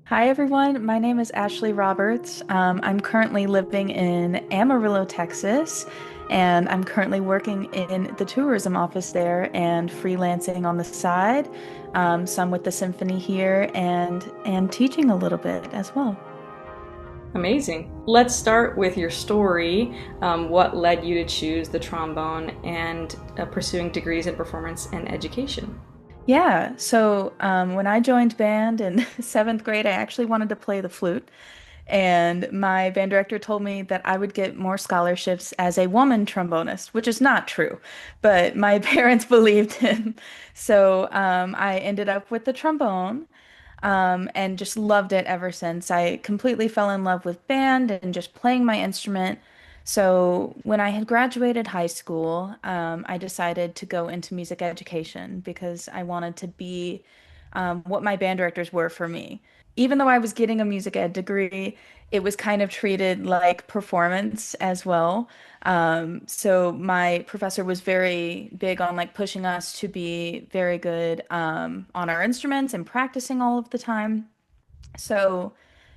Hi, everyone. My name is Ashley Roberts. I'm currently living in Amarillo, Texas, and I'm currently working in the tourism office there and freelancing on the side, some with the symphony here and teaching a little bit as well. Amazing. Let's start with your story. What led you to choose the trombone and pursuing degrees in performance and education? Yeah, so when I joined band in seventh grade, I actually wanted to play the flute. And my band director told me that I would get more scholarships as a woman trombonist, which is not true, but my parents believed him. So I ended up with the trombone and just loved it ever since. I completely fell in love with band and just playing my instrument. So when I had graduated high school, I decided to go into music education because I wanted to be what my band directors were for me. Even though I was getting a music ed degree, it was kind of treated like performance as well. So my professor was very big on like pushing us to be very good on our instruments and practicing all of the time. So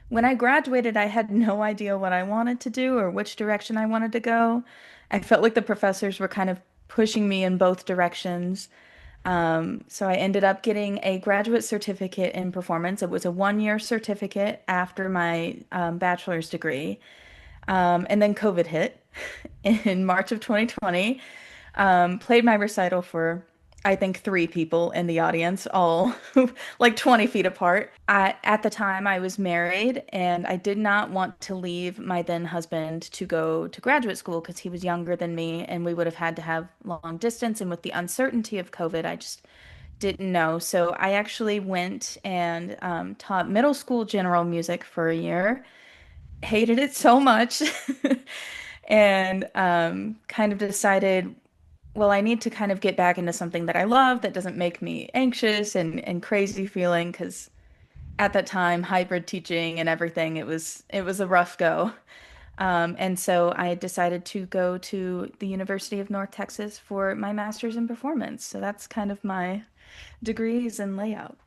when I graduated, I had no idea what I wanted to do or which direction I wanted to go. I felt like the professors were kind of pushing me in both directions. So I ended up getting a graduate certificate in performance. It was a 1 year certificate after my bachelor's degree. And then COVID hit in March of 2020. Played my recital for, I think, three people in the audience, all like 20 feet apart. At the time, I was married and I did not want to leave my then husband to go to graduate school because he was younger than me and we would have had to have long distance. And with the uncertainty of COVID, I just didn't know. So I actually went and taught middle school general music for a year. Hated it so much. And kind of decided, well, I need to kind of get back into something that I love that doesn't make me anxious and crazy feeling because at that time, hybrid teaching and everything, it was a rough go. And so I decided to go to the University of North Texas for my master's in performance. So that's kind of my degrees and layout.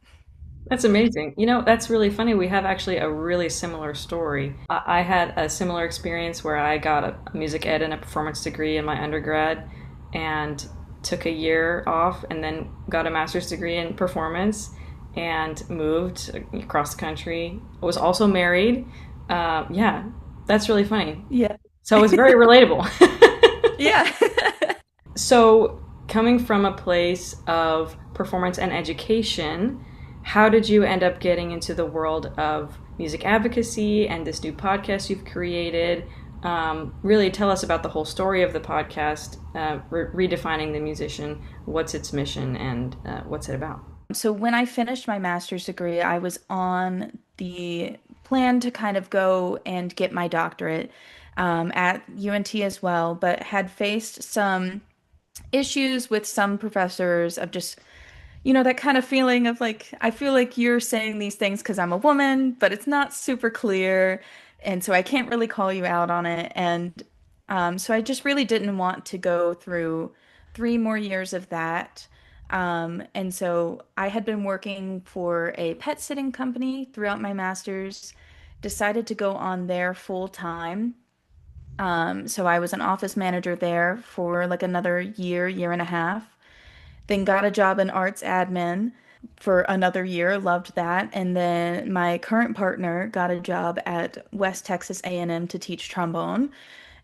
That's amazing. That's really funny. We have actually a really similar story. I had a similar experience where I got a music ed and a performance degree in my undergrad and took a year off and then got a master's degree in performance and moved across the country. I was also married. Yeah, that's really funny. Yeah. So it's very relatable. Yeah. So, coming from a place of performance and education, how did you end up getting into the world of music advocacy and this new podcast you've created? Really tell us about the whole story of the podcast, Redefining the Musician. What's its mission and what's it about? So when I finished my master's degree, I was on the plan to kind of go and get my doctorate at UNT as well, but had faced some issues with some professors of just, that kind of feeling of like, I feel like you're saying these things because I'm a woman, but it's not super clear. And so I can't really call you out on it. And so I just really didn't want to go through 3 more years of that. And so I had been working for a pet sitting company throughout my master's, decided to go on there full time. So I was an office manager there for like another year, year and a half. Then got a job in arts admin for another year, loved that. And then my current partner got a job at West Texas A&M to teach trombone.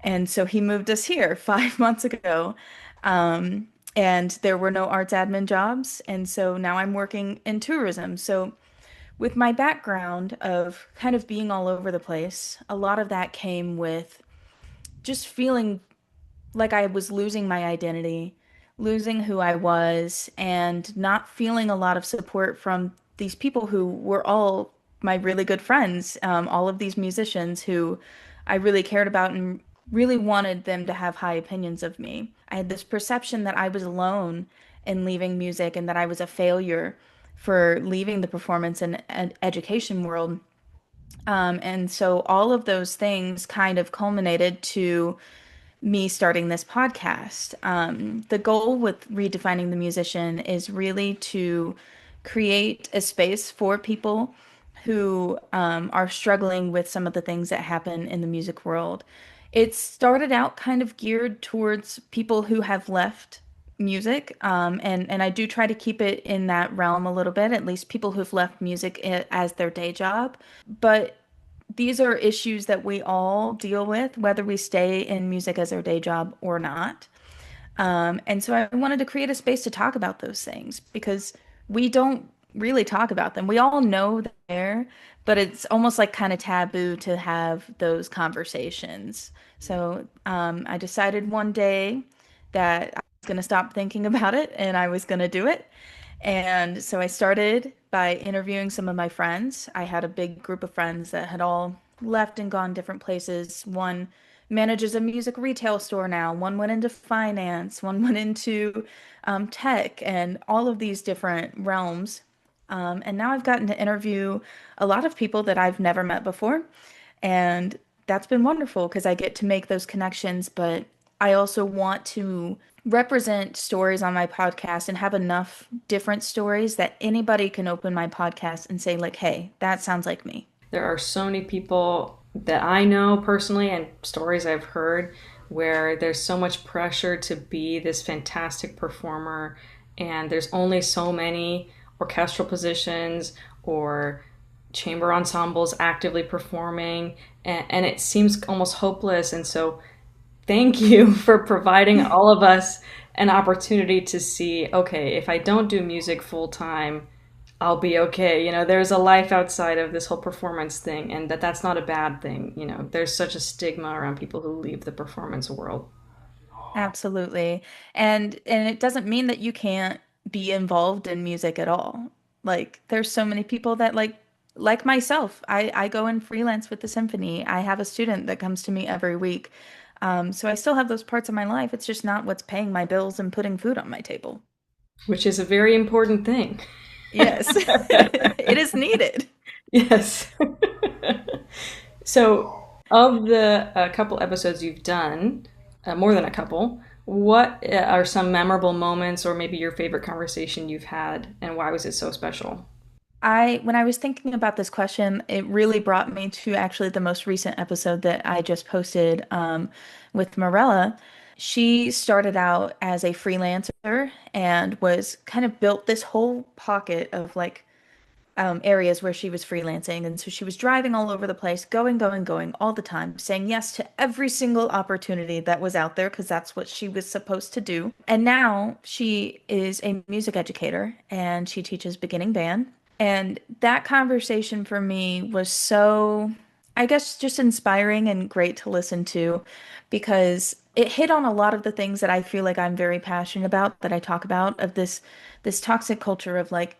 And so he moved us here 5 months ago. And there were no arts admin jobs. And so now I'm working in tourism. So with my background of kind of being all over the place, a lot of that came with just feeling like I was losing my identity, losing who I was, and not feeling a lot of support from these people who were all my really good friends, all of these musicians who I really cared about and really wanted them to have high opinions of me. I had this perception that I was alone in leaving music and that I was a failure for leaving the performance and education world. And so all of those things kind of culminated to me starting this podcast. The goal with redefining the musician is really to create a space for people who are struggling with some of the things that happen in the music world. It started out kind of geared towards people who have left music, and I do try to keep it in that realm a little bit, at least people who've left music as their day job. But these are issues that we all deal with, whether we stay in music as our day job or not. And so I wanted to create a space to talk about those things because we don't really talk about them. We all know they're there, but it's almost like kind of taboo to have those conversations. So I decided one day that I was going to stop thinking about it and I was going to do it. And so I started by interviewing some of my friends. I had a big group of friends that had all left and gone different places. One manages a music retail store now, one went into finance, one went into tech, and all of these different realms. And now I've gotten to interview a lot of people that I've never met before. And that's been wonderful because I get to make those connections, but I also want to represent stories on my podcast and have enough different stories that anybody can open my podcast and say, like, hey, that sounds like me. There are so many people that I know personally and stories I've heard where there's so much pressure to be this fantastic performer, and there's only so many orchestral positions or chamber ensembles actively performing, and it seems almost hopeless. And so thank you for providing all of us an opportunity to see, okay, if I don't do music full time, I'll be okay. There's a life outside of this whole performance thing, and that's not a bad thing. There's such a stigma around people who leave the performance world. Absolutely. And it doesn't mean that you can't be involved in music at all. Like there's so many people that like myself. I go and freelance with the symphony. I have a student that comes to me every week. So I still have those parts of my life. It's just not what's paying my bills and putting food on my table. Which is a very important thing. Yes. It is needed. Yes. So, of the couple episodes you've done, more than a couple, what are some memorable moments or maybe your favorite conversation you've had, and why was it so special? When I was thinking about this question, it really brought me to actually the most recent episode that I just posted with Morella. She started out as a freelancer and was kind of built this whole pocket of areas where she was freelancing. And so she was driving all over the place, going, going, going all the time, saying yes to every single opportunity that was out there because that's what she was supposed to do. And now she is a music educator and she teaches beginning band. And that conversation for me was so, I guess, just inspiring and great to listen to because it hit on a lot of the things that I feel like I'm very passionate about, that I talk about, of this toxic culture of like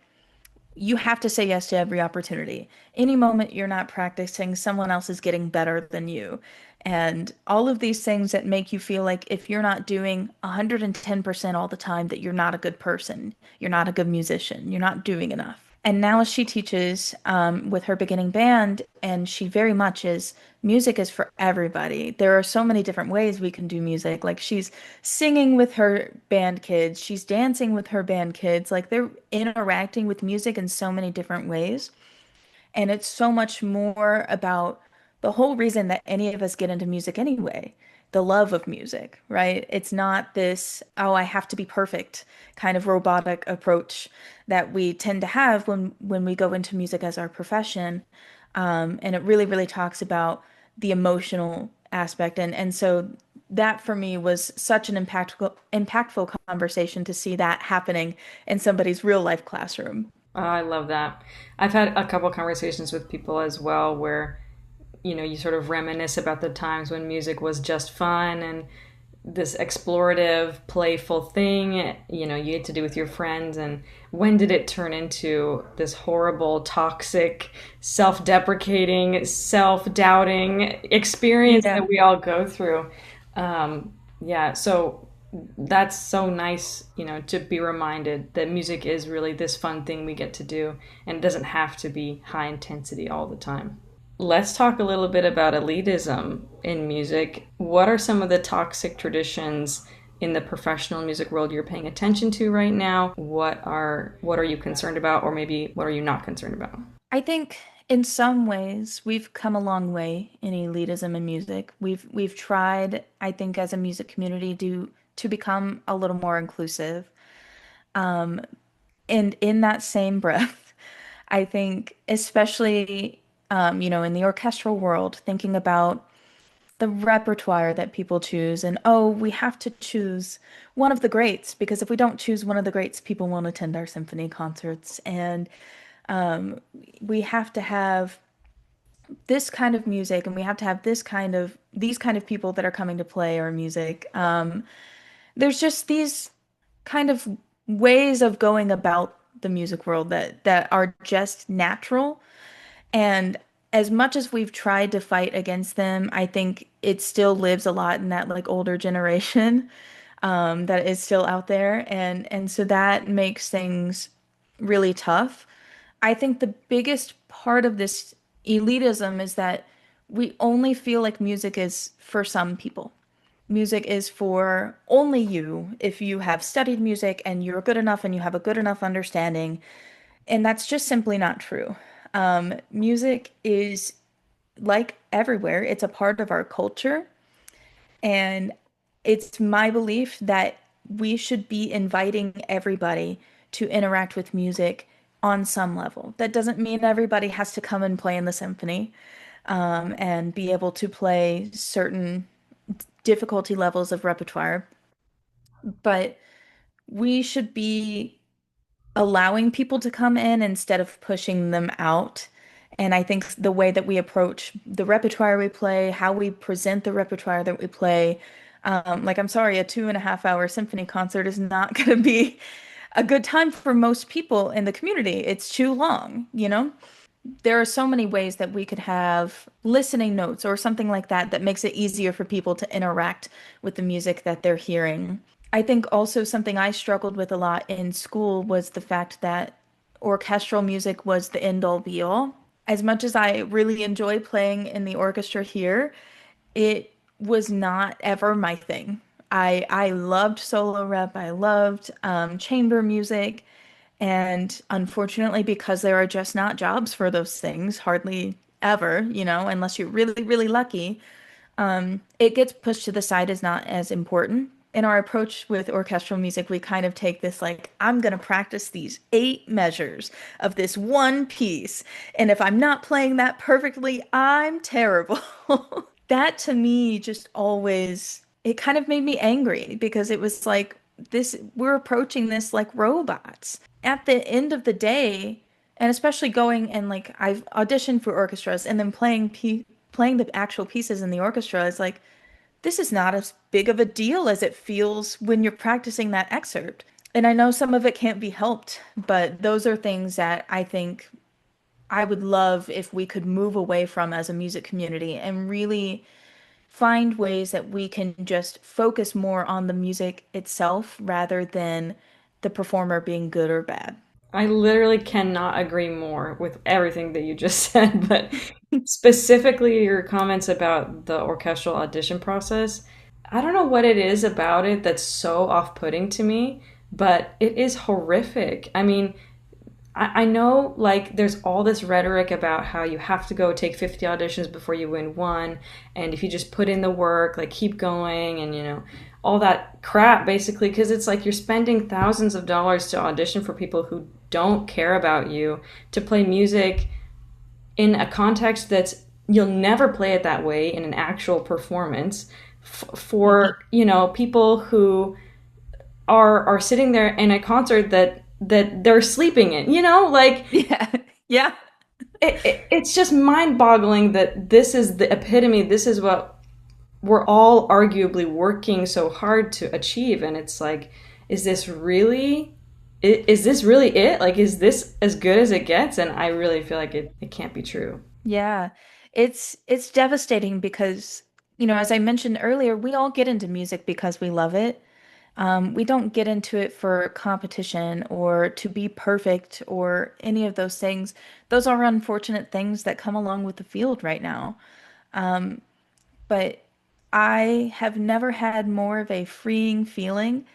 you have to say yes to every opportunity. Any moment you're not practicing, someone else is getting better than you. And all of these things that make you feel like if you're not doing 110% all the time, that you're not a good person, you're not a good musician, you're not doing enough. And now she teaches with her beginning band, and she very much is music is for everybody. There are so many different ways we can do music. Like she's singing with her band kids, she's dancing with her band kids. Like they're interacting with music in so many different ways. And it's so much more about the whole reason that any of us get into music anyway, the love of music, right? It's not this, oh, I have to be perfect kind of robotic approach that we tend to have when we go into music as our profession. And it really, really talks about the emotional aspect. And so that for me was such an impactful conversation to see that happening in somebody's real life classroom. Oh, I love that. I've had a couple conversations with people as well where, you sort of reminisce about the times when music was just fun and this explorative, playful thing, you had to do with your friends. And when did it turn into this horrible, toxic, self-deprecating, self-doubting experience Yeah. that we all go through? Yeah, so that's so nice, to be reminded that music is really this fun thing we get to do, and it doesn't have to be high intensity all the time. Let's talk a little bit about elitism in music. What are some of the toxic traditions in the professional music world you're paying attention to right now? What are you concerned about, or maybe what are you not concerned about? I think In some ways, we've come a long way in elitism in music. We've tried, I think, as a music community to become a little more inclusive. And in that same breath, I think, especially, in the orchestral world, thinking about the repertoire that people choose, and oh, we have to choose one of the greats because if we don't choose one of the greats, people won't attend our symphony concerts, and we have to have this kind of music, and we have to have these kind of people that are coming to play our music. There's just these kind of ways of going about the music world that are just natural. And as much as we've tried to fight against them, I think it still lives a lot in that like older generation that is still out there. And so that makes things really tough. I think the biggest part of this elitism is that we only feel like music is for some people. Music is for only you if you have studied music and you're good enough and you have a good enough understanding. And that's just simply not true. Music is like everywhere, it's a part of our culture. And it's my belief that we should be inviting everybody to interact with music on some level. That doesn't mean everybody has to come and play in the symphony, and be able to play certain difficulty levels of repertoire, but we should be allowing people to come in instead of pushing them out. And I think the way that we approach the repertoire we play, how we present the repertoire that we play, like I'm sorry, a 2.5 hour symphony concert is not going to be a good time for most people in the community. It's too long, you know? There are so many ways that we could have listening notes or something like that that makes it easier for people to interact with the music that they're hearing. I think also something I struggled with a lot in school was the fact that orchestral music was the end all be all. As much as I really enjoy playing in the orchestra here, it was not ever my thing. I loved solo rep, I loved chamber music, and unfortunately, because there are just not jobs for those things, hardly ever, unless you're really, really lucky, it gets pushed to the side as not as important. In our approach with orchestral music, we kind of take this like, I'm going to practice these 8 measures of this one piece. And if I'm not playing that perfectly, I'm terrible. That to me just always, it kind of made me angry because it was like, we're approaching this like robots. At the end of the day, and especially going and like I've auditioned for orchestras and then playing the actual pieces in the orchestra is like this is not as big of a deal as it feels when you're practicing that excerpt. And I know some of it can't be helped, but those are things that I think I would love if we could move away from as a music community and really find ways that we can just focus more on the music itself rather than the performer being good or bad. I literally cannot agree more with everything that you just said, but specifically your comments about the orchestral audition process. I don't know what it is about it that's so off-putting to me, but it is horrific. I mean, I know like there's all this rhetoric about how you have to go take 50 auditions before you win one, and if you just put in the work, like keep going, and all that crap basically, because it's like you're spending thousands of dollars to audition for people who don't care about you, to play music in a context that's you'll never play it that way in an actual performance for people who are sitting there in a concert that they're sleeping in, like Yeah. Yeah. it's just mind-boggling that this is the epitome, this is what we're all arguably working so hard to achieve, and it's like, is this really is this really it? Like, is this as good as it gets? And I really feel like it can't be true. Yeah. It's devastating because, as I mentioned earlier, we all get into music because we love it. We don't get into it for competition or to be perfect or any of those things. Those are unfortunate things that come along with the field right now. But I have never had more of a freeing feeling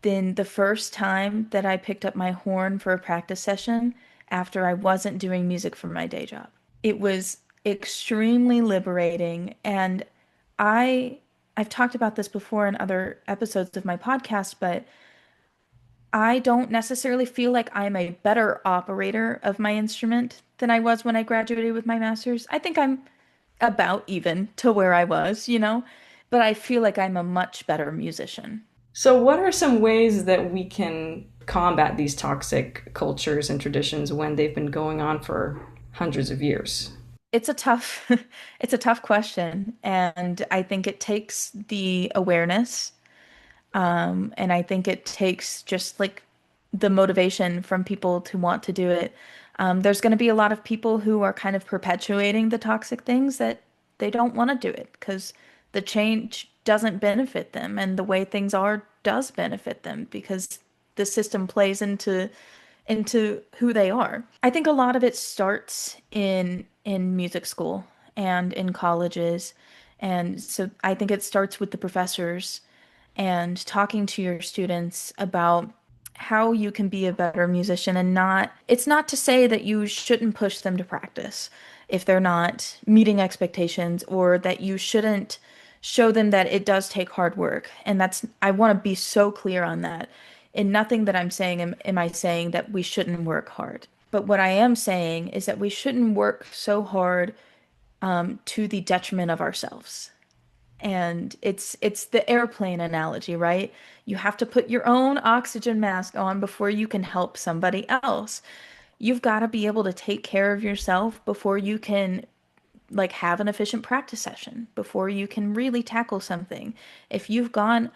than the first time that I picked up my horn for a practice session after I wasn't doing music for my day job. It was extremely liberating. And I I've talked about this before in other episodes of my podcast, but I don't necessarily feel like I'm a better operator of my instrument than I was when I graduated with my master's. I think I'm about even to where I was, but I feel like I'm a much better musician. So, what are some ways that we can combat these toxic cultures and traditions when they've been going on for hundreds of years? It's a tough it's a tough question, and I think it takes the awareness. And I think it takes just like the motivation from people to want to do it. There's going to be a lot of people who are kind of perpetuating the toxic things that they don't want to do it because the change doesn't benefit them, and the way things are does benefit them because the system plays into who they are. I think a lot of it starts in music school and in colleges. And so I think it starts with the professors and talking to your students about how you can be a better musician and not, it's not to say that you shouldn't push them to practice if they're not meeting expectations or that you shouldn't show them that it does take hard work. And that's, I want to be so clear on that. In nothing that I'm saying am I saying that we shouldn't work hard. But what I am saying is that we shouldn't work so hard to the detriment of ourselves. And it's the airplane analogy, right? You have to put your own oxygen mask on before you can help somebody else. You've got to be able to take care of yourself before you can like have an efficient practice session, before you can really tackle something. If you've gone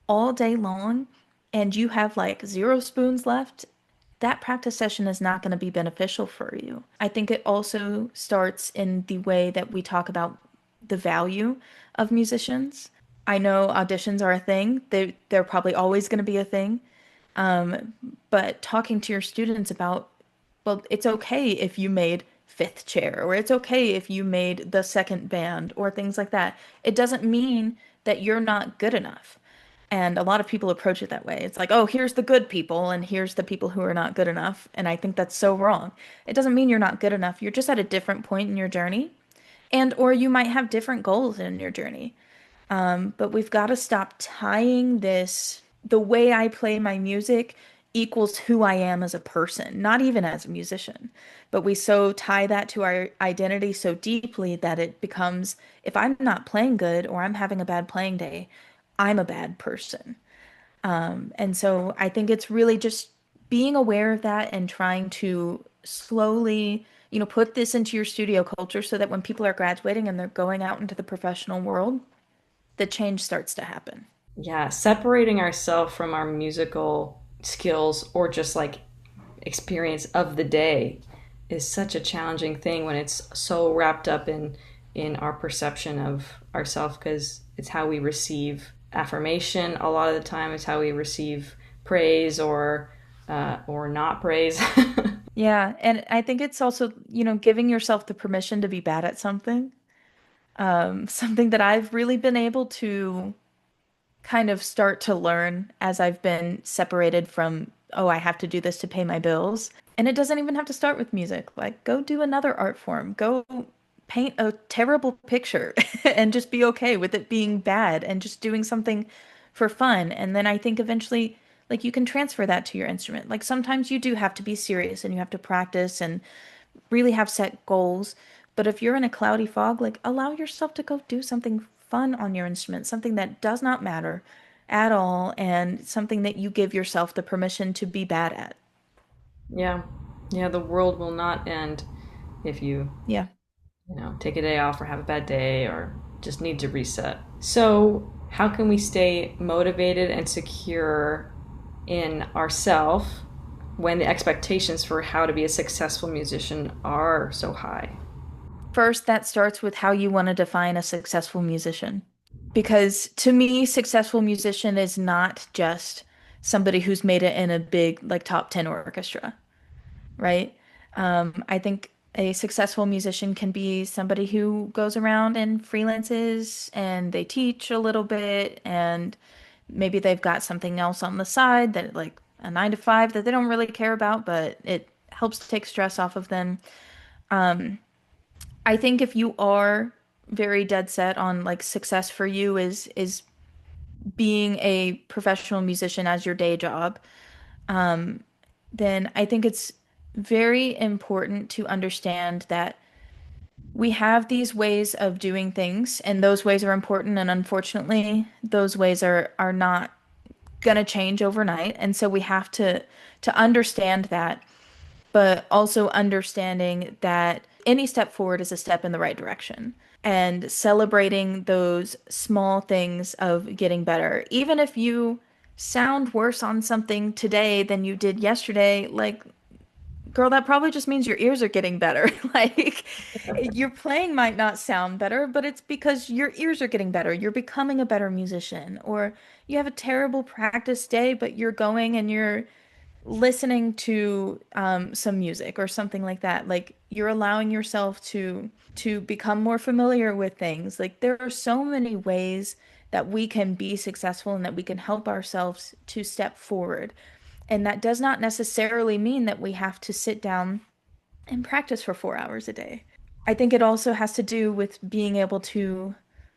all day long and you have like zero spoons left, that practice session is not going to be beneficial for you. I think it also starts in the way that we talk about the value of musicians. I know auditions are a thing. They're probably always going to be a thing. But talking to your students about, well, it's okay if you made fifth chair, or it's okay if you made the second band, or things like that. It doesn't mean that you're not good enough. And a lot of people approach it that way. It's like, oh, here's the good people, and here's the people who are not good enough. And I think that's so wrong. It doesn't mean you're not good enough. You're just at a different point in your journey. And or you might have different goals in your journey. But we've got to stop tying this, the way I play my music equals who I am as a person, not even as a musician. But we so tie that to our identity so deeply that it becomes, if I'm not playing good or I'm having a bad playing day, I'm a bad person. And so I think it's really just being aware of that and trying to slowly, put this into your studio culture so that when people are graduating and they're going out into the professional world, the change starts to happen. Yeah, separating ourselves from our musical skills or just like experience of the day is such a challenging thing when it's so wrapped up in our perception of ourselves because it's how we receive affirmation a lot of the time. It's how we receive praise or not praise. Yeah, and I think it's also, giving yourself the permission to be bad at something. Something that I've really been able to kind of start to learn as I've been separated from, oh, I have to do this to pay my bills. And it doesn't even have to start with music. Like, go do another art form. Go paint a terrible picture and just be okay with it being bad and just doing something for fun. And then I think eventually, like, you can transfer that to your instrument. Like, sometimes you do have to be serious and you have to practice and really have set goals. But if you're in a cloudy fog, like allow yourself to go do something fun on your instrument, something that does not matter at all, and something that you give yourself the permission to be bad at. Yeah. Yeah, the world will not end if Yeah. take a day off or have a bad day or just need to reset. So, how can we stay motivated and secure in ourself when the expectations for how to be a successful musician are so high? First, that starts with how you want to define a successful musician. Because to me, successful musician is not just somebody who's made it in a big, like, top 10 orchestra, right? I think a successful musician can be somebody who goes around and freelances and they teach a little bit and maybe they've got something else on the side that like a 9 to 5 that they don't really care about, but it helps take stress off of them. I think if you are very dead set on like success for you is being a professional musician as your day job, then I think it's very important to understand that we have these ways of doing things, and those ways are important, and unfortunately, those ways are not gonna change overnight. And so we have to understand that, but also understanding that any step forward is a step in the right direction. And celebrating those small things of getting better. Even if you sound worse on something today than you did yesterday, like, girl, that probably just means your ears are getting better. Like, your playing might not sound better, but it's because your ears are getting better. You're becoming a better musician. Or you have a terrible practice day, but you're going and you're listening to some music or something like that. Like, you're allowing yourself to become more familiar with things. Like, there are so many ways that we can be successful and that we can help ourselves to step forward. And that does not necessarily mean that we have to sit down and practice for 4 hours a day. I think it also has to do with being able to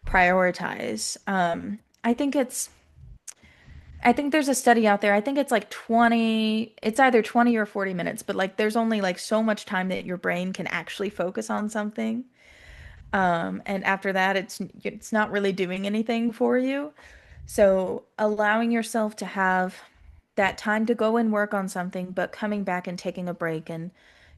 prioritize. I think there's a study out there. I think it's like 20, it's either 20 or 40 minutes, but like there's only like so much time that your brain can actually focus on something. And after that, it's not really doing anything for you. So allowing yourself to have that time to go and work on something, but coming back and taking a break and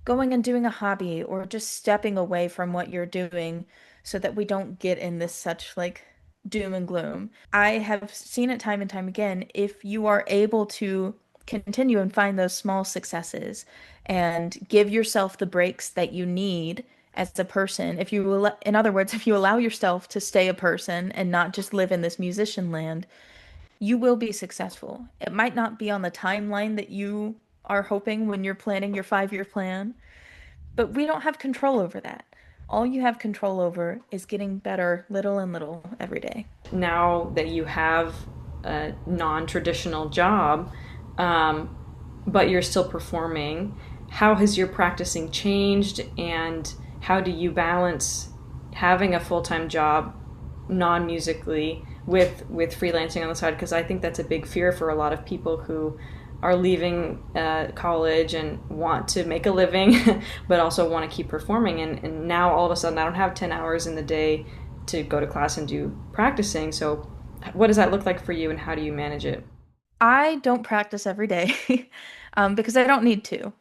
going and doing a hobby or just stepping away from what you're doing so that we don't get in this such like doom and gloom. I have seen it time and time again. If you are able to continue and find those small successes and give yourself the breaks that you need as a person, if you will, in other words, if you allow yourself to stay a person and not just live in this musician land, you will be successful. It might not be on the timeline that you are hoping when you're planning your 5-year plan, but we don't have control over that. All you have control over is getting better little and little every day. Now that you have a non-traditional job, but you're still performing, how has your practicing changed, and how do you balance having a full-time job non-musically with freelancing on the side? Because I think that's a big fear for a lot of people who are leaving college and want to make a living but also want to keep performing, and now all of a sudden I don't have 10 hours in the day to go to class and do practicing. So what does that look like for you, and how do you manage it? I don't practice every day because I don't need to.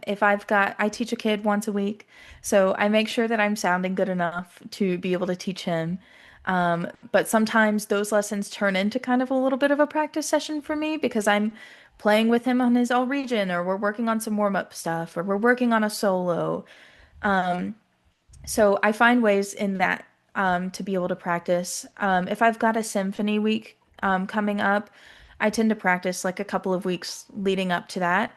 If I teach a kid once a week, so I make sure that I'm sounding good enough to be able to teach him. But sometimes those lessons turn into kind of a little bit of a practice session for me because I'm playing with him on his all region, or we're working on some warm-up stuff, or we're working on a solo. So I find ways in that to be able to practice. If I've got a symphony week coming up, I tend to practice like a couple of weeks leading up to that.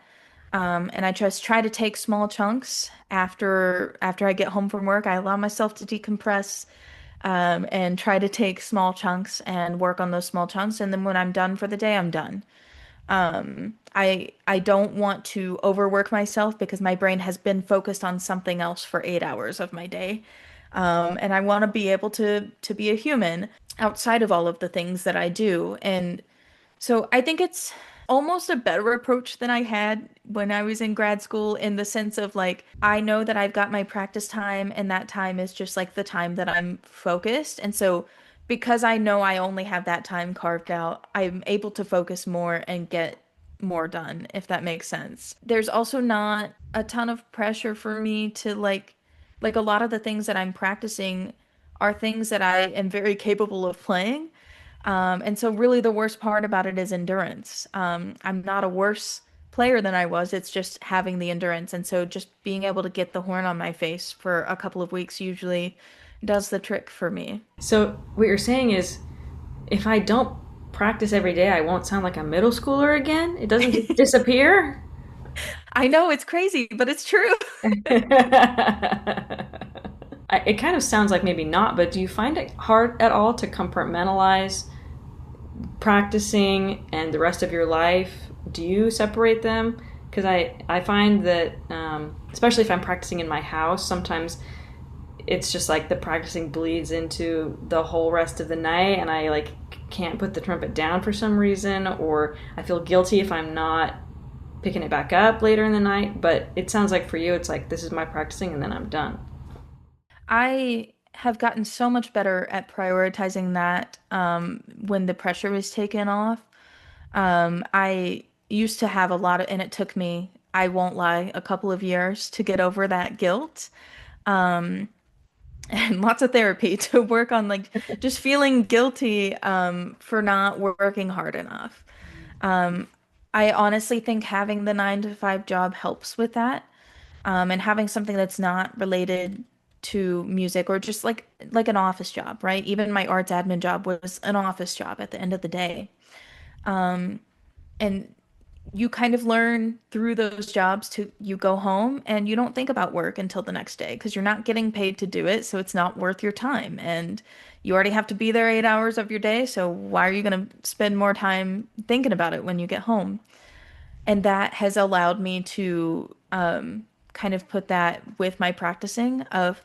And I just try to take small chunks after I get home from work. I allow myself to decompress and try to take small chunks and work on those small chunks. And then when I'm done for the day, I'm done. I don't want to overwork myself because my brain has been focused on something else for 8 hours of my day. And I want to be able to be a human outside of all of the things that I do. And so I think it's almost a better approach than I had when I was in grad school, in the sense of like, I know that I've got my practice time and that time is just like the time that I'm focused. And so because I know I only have that time carved out, I'm able to focus more and get more done, if that makes sense. There's also not a ton of pressure for me to like a lot of the things that I'm practicing are things that I am very capable of playing. And so really the worst part about it is endurance. I'm not a worse player than I was. It's just having the endurance. And so just being able to get the horn on my face for a couple of weeks usually does the trick for me. So what you're saying is, if I don't practice every day, I won't sound like a middle schooler again? It doesn't just disappear? I know it's crazy, but it's true. It kind of sounds like maybe not, but do you find it hard at all to compartmentalize practicing and the rest of your life? Do you separate them? Because I find that, especially if I'm practicing in my house, sometimes it's just like the practicing bleeds into the whole rest of the night, and I like can't put the trumpet down for some reason, or I feel guilty if I'm not picking it back up later in the night. But it sounds like for you, it's like this is my practicing and then I'm done. I have gotten so much better at prioritizing that when the pressure was taken off. I used to have a lot of, and it took me, I won't lie, a couple of years to get over that guilt. Um, and lots of therapy to work on like just feeling guilty for not working hard enough. Um, I honestly think having the 9 to 5 job helps with that. And having something that's not related to music or just like an office job, right? Even my arts admin job was an office job at the end of the day. And you kind of learn through those jobs to you go home and you don't think about work until the next day because you're not getting paid to do it, so it's not worth your time. And you already have to be there 8 hours of your day, so why are you going to spend more time thinking about it when you get home? And that has allowed me to kind of put that with my practicing of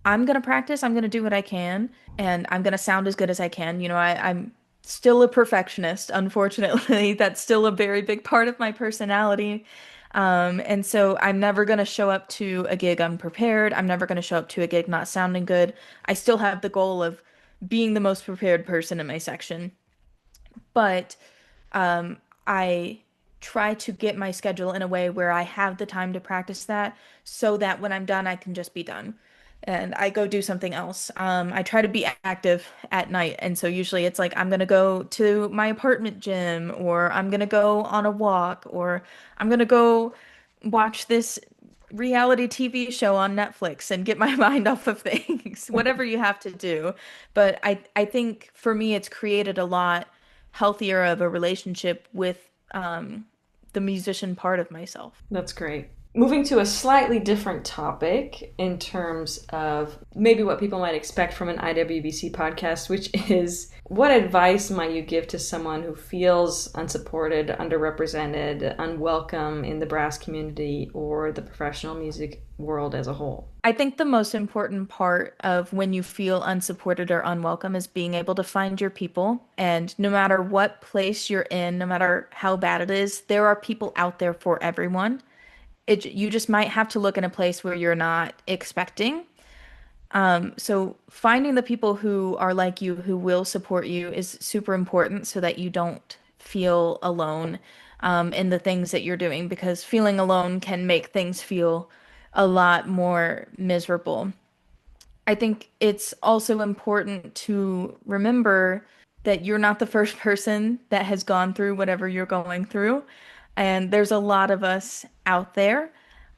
I'm going to practice, I'm going to do what I can, and I'm going to sound as good as I can. I'm still a perfectionist, unfortunately. That's still a very big part of my personality. And so I'm never going to show up to a gig unprepared. I'm never going to show up to a gig not sounding good. I still have the goal of being the most prepared person in my section. But I try to get my schedule in a way where I have the time to practice that so that when I'm done, I can just be done. And I go do something else. I try to be active at night. And so usually it's like I'm gonna go to my apartment gym, or I'm gonna go on a walk, or I'm gonna go watch this reality TV show on Netflix and get my mind off of things, whatever you have to do. But I think for me, it's created a lot healthier of a relationship with the musician part of myself. That's great. Moving to a slightly different topic in terms of maybe what people might expect from an IWBC podcast, which is what advice might you give to someone who feels unsupported, underrepresented, unwelcome in the brass community or the professional music world as a whole? I think the most important part of when you feel unsupported or unwelcome is being able to find your people. And no matter what place you're in, no matter how bad it is, there are people out there for everyone. You just might have to look in a place where you're not expecting. So finding the people who are like you, who will support you, is super important so that you don't feel alone in the things that you're doing, because feeling alone can make things feel a lot more miserable. I think it's also important to remember that you're not the first person that has gone through whatever you're going through. And there's a lot of us out there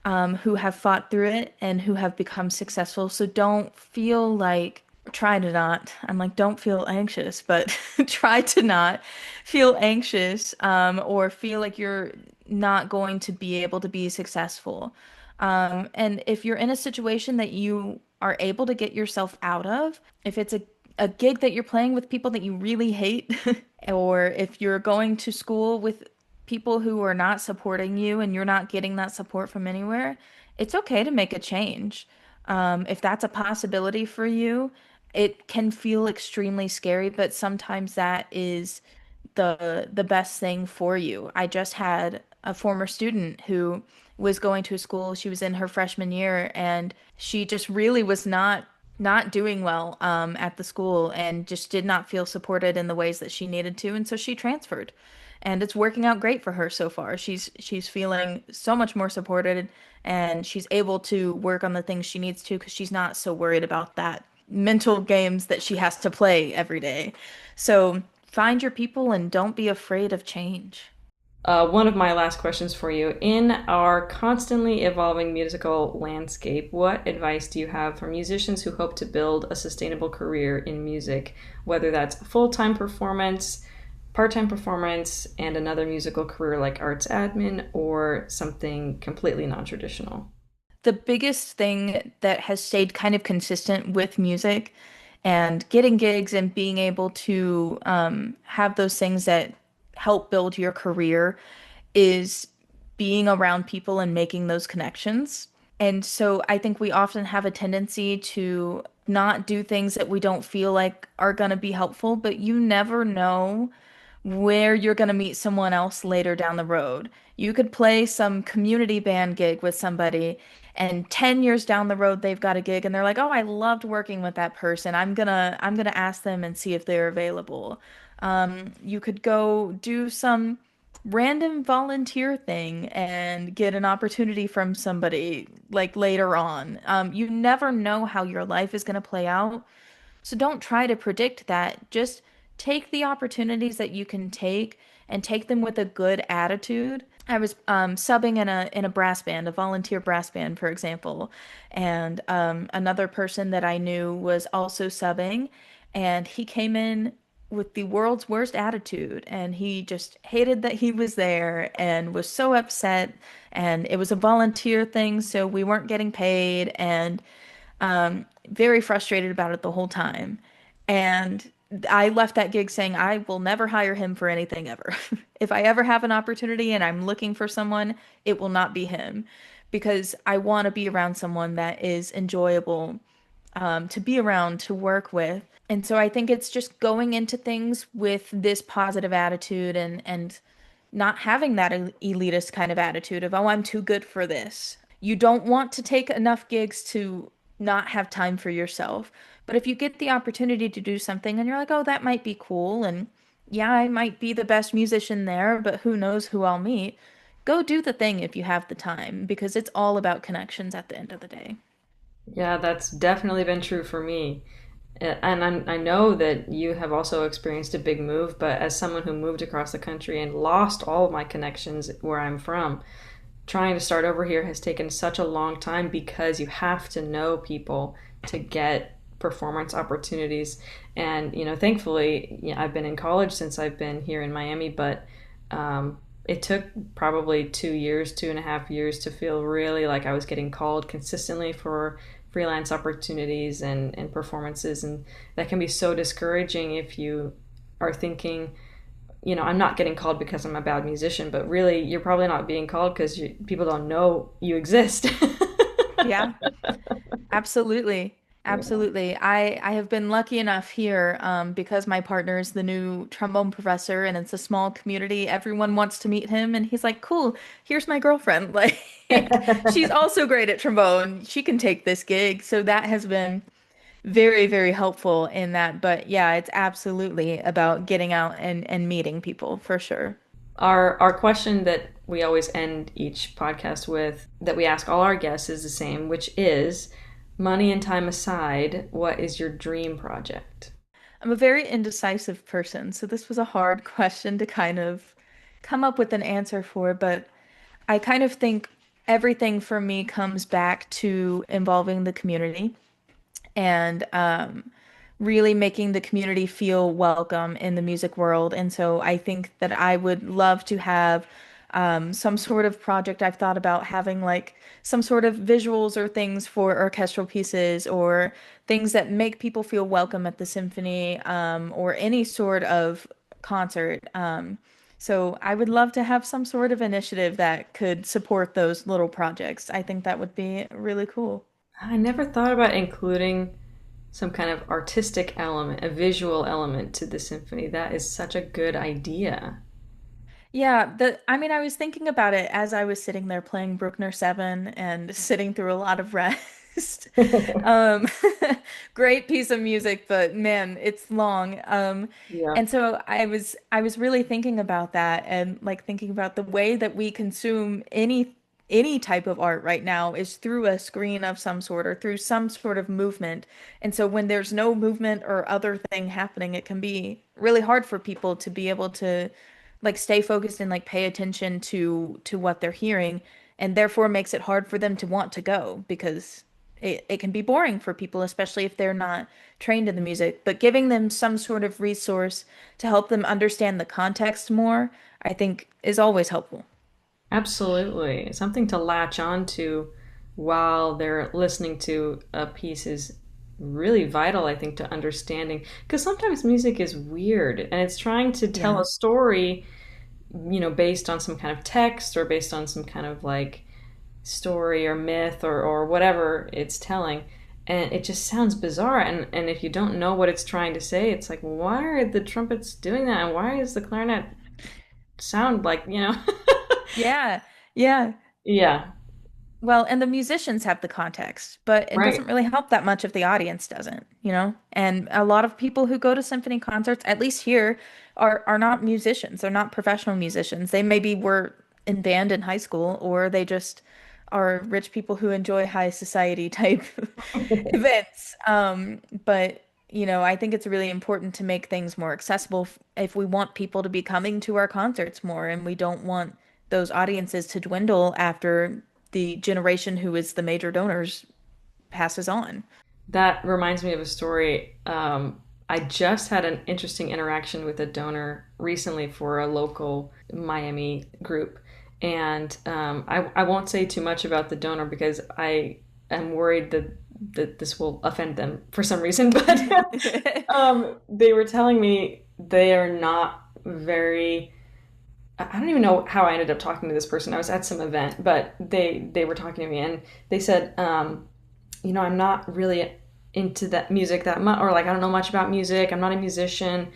who have fought through it and who have become successful. So don't feel like, try to not, I'm like, don't feel anxious, but try to not feel anxious or feel like you're not going to be able to be successful. And if you're in a situation that you are able to get yourself out of, if it's a gig that you're playing with people that you really hate, or if you're going to school with people who are not supporting you and you're not getting that support from anywhere, it's okay to make a change. If that's a possibility for you, it can feel extremely scary, but sometimes that is the best thing for you. I just had a former student who was going to a school, she was in her freshman year, and she just really was not doing well at the school and just did not feel supported in the ways that she needed to, and so she transferred. And it's working out great for her so far. She's feeling so much more supported, and she's able to work on the things she needs to because she's not so worried about that mental games that she has to play every day. So find your people and don't be afraid of change. One of my last questions for you. In our constantly evolving musical landscape, what advice do you have for musicians who hope to build a sustainable career in music, whether that's full-time performance, part-time performance, and another musical career like arts admin, or something completely non-traditional? The biggest thing that has stayed kind of consistent with music and getting gigs and being able to have those things that help build your career is being around people and making those connections. And so I think we often have a tendency to not do things that we don't feel like are going to be helpful, but you never know where you're going to meet someone else later down the road. You could play some community band gig with somebody, and 10 years down the road they've got a gig and they're like, "Oh, I loved working with that person. I'm gonna ask them and see if they're available." You could go do some random volunteer thing and get an opportunity from somebody like later on. You never know how your life is going to play out. So don't try to predict that. Just take the opportunities that you can take and take them with a good attitude. I was subbing in a brass band, a volunteer brass band, for example, and another person that I knew was also subbing, and he came in with the world's worst attitude, and he just hated that he was there and was so upset. And it was a volunteer thing, so we weren't getting paid, and very frustrated about it the whole time. And I left that gig saying I will never hire him for anything ever. If I ever have an opportunity and I'm looking for someone, it will not be him because I want to be around someone that is enjoyable to be around, to work with. And so I think it's just going into things with this positive attitude and not having that elitist kind of attitude of, oh, I'm too good for this. You don't want to take enough gigs to not have time for yourself. But if you get the opportunity to do something and you're like, oh, that might be cool, and yeah, I might be the best musician there, but who knows who I'll meet, go do the thing if you have the time because it's all about connections at the end of the day. Yeah, that's definitely been true for me. And I know that you have also experienced a big move, but as someone who moved across the country and lost all of my connections where I'm from, trying to start over here has taken such a long time because you have to know people to get performance opportunities. And, thankfully, I've been in college since I've been here in Miami, but it took probably 2 years, 2.5 years to feel really like I was getting called consistently for freelance opportunities and performances. And that can be so discouraging if you are thinking, I'm not getting called because I'm a bad musician, but really you're probably not being called because people don't know you exist. Yeah. Absolutely. Yeah. Absolutely. I have been lucky enough here because my partner is the new trombone professor and it's a small community. Everyone wants to meet him and he's like, "Cool, here's my girlfriend." Like she's also great at trombone. She can take this gig. So that has been very, very helpful in that. But yeah, it's absolutely about getting out and meeting people for sure. Our question that we always end each podcast with, that we ask all our guests, is the same, which is, money and time aside, what is your dream project? I'm a very indecisive person, so this was a hard question to kind of come up with an answer for, but I kind of think everything for me comes back to involving the community and really making the community feel welcome in the music world. And so I think that I would love to have some sort of project. I've thought about having like some sort of visuals or things for orchestral pieces or things that make people feel welcome at the symphony or any sort of concert. So I would love to have some sort of initiative that could support those little projects. I think that would be really cool. I never thought about including some kind of artistic element, a visual element to the symphony. That is such a good idea. Yeah, I mean, I was thinking about it as I was sitting there playing Bruckner 7 and sitting through a lot of rest. Um, great piece of music, but man, it's long. Yeah. And so I was really thinking about that and like thinking about the way that we consume any type of art right now is through a screen of some sort or through some sort of movement. And so when there's no movement or other thing happening, it can be really hard for people to be able to like stay focused and like pay attention to what they're hearing and therefore makes it hard for them to want to go because it can be boring for people, especially if they're not trained in the music. But giving them some sort of resource to help them understand the context more, I think is always helpful. Absolutely. Something to latch on to while they're listening to a piece is really vital, I think, to understanding. Because sometimes music is weird and it's trying to tell Yeah. a story, based on some kind of text or based on some kind of like story or myth or whatever it's telling. And it just sounds bizarre. And if you don't know what it's trying to say, it's like, why are the trumpets doing that? And why is the clarinet sound like? Yeah. Yeah. Yeah, Well, and the musicians have the context, but it right. doesn't really help that much if the audience doesn't, you know? And a lot of people who go to symphony concerts, at least here, are not musicians. They're not professional musicians. They maybe were in band in high school, or they just are rich people who enjoy high society type events. But I think it's really important to make things more accessible if we want people to be coming to our concerts more, and we don't want those audiences to dwindle after the generation who is the major donors passes on. That reminds me of a story. I just had an interesting interaction with a donor recently for a local Miami group. And I won't say too much about the donor because I am worried that this will offend them for some reason. But they were telling me they are not very. I don't even know how I ended up talking to this person. I was at some event, but they were talking to me and they said, I'm not really into that music that much, or like I don't know much about music. I'm not a musician,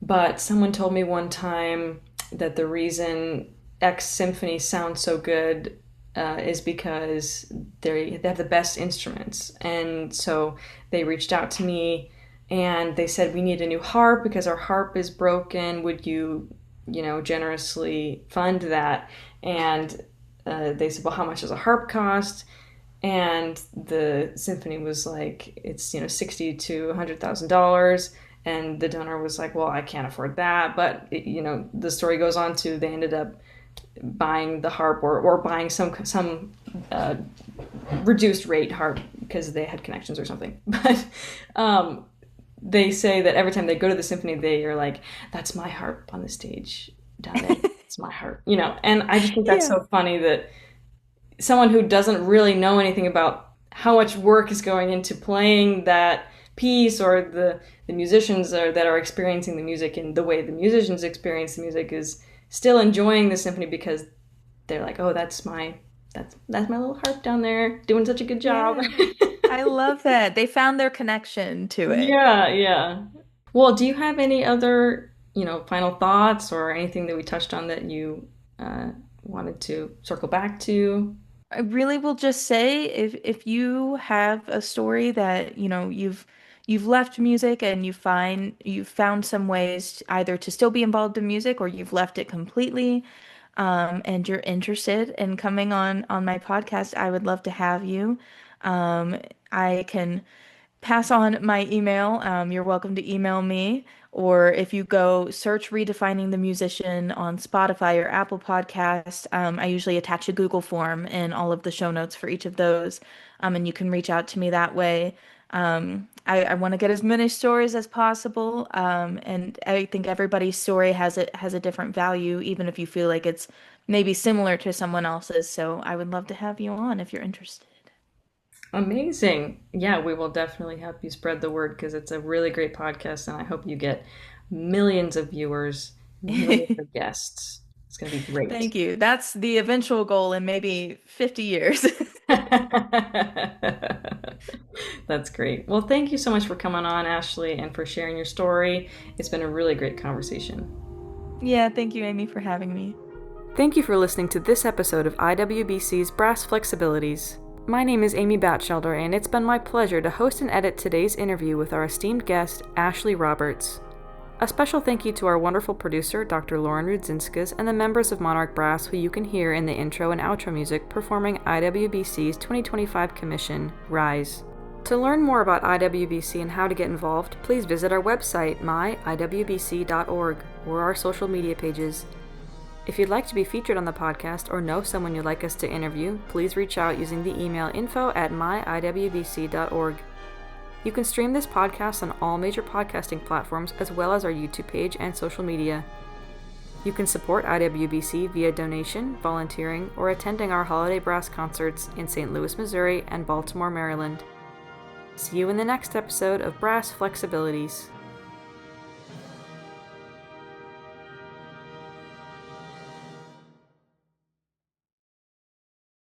but someone told me one time that the reason X symphony sounds so good is because they have the best instruments, and so they reached out to me and they said we need a new harp because our harp is broken. Would you generously fund that? And they said, well, how much does a harp cost? And the symphony was like, it's $60 to $100,000. And the donor was like, well, I can't afford that. But the story goes on to they ended up buying the harp or buying some reduced rate harp because they had connections or something. But they say that every time they go to the symphony, they are like, that's my harp on the stage down there. It's my harp. And I just think that's Yeah. so funny that someone who doesn't really know anything about how much work is going into playing that piece, or the musicians that are experiencing the music in the way the musicians experience the music, is still enjoying the symphony because they're like, oh, that's my little harp down there doing such a good job. Yeah. I love that. They found their connection to it. Yeah, yeah. Well, do you have any other, final thoughts or anything that we touched on that you wanted to circle back to? I really will just say if you have a story that, you've left music and you've found some ways either to still be involved in music, or you've left it completely, and you're interested in coming on my podcast, I would love to have you. I can pass on my email. You're welcome to email me. Or if you go search Redefining the Musician on Spotify or Apple Podcast, I usually attach a Google form in all of the show notes for each of those. And you can reach out to me that way. I want to get as many stories as possible. And I think everybody's story has a different value, even if you feel like it's maybe similar to someone else's. So I would love to have you on if you're interested. Amazing. Yeah, we will definitely help you spread the word because it's a really great podcast, and I hope you get millions of viewers, millions of guests. It's going to be great. Thank you. That's the eventual goal in maybe 50 years. That's great. Well, thank you so much for coming on, Ashley, and for sharing your story. It's been a really great conversation. Yeah, thank you, Amy, for having me. Thank you for listening to this episode of IWBC's Brass Flexibilities. My name is Amy Batchelder, and it's been my pleasure to host and edit today's interview with our esteemed guest, Ashley Roberts. A special thank you to our wonderful producer, Dr. Lauren Rudzinskas, and the members of Monarch Brass who you can hear in the intro and outro music performing IWBC's 2025 commission, Rise. To learn more about IWBC and how to get involved, please visit our website, myiwbc.org, or our social media pages. If you'd like to be featured on the podcast or know someone you'd like us to interview, please reach out using the email info@myiwbc.org. You can stream this podcast on all major podcasting platforms as well as our YouTube page and social media. You can support IWBC via donation, volunteering, or attending our holiday brass concerts in St. Louis, Missouri and Baltimore, Maryland. See you in the next episode of Brass Flexibilities.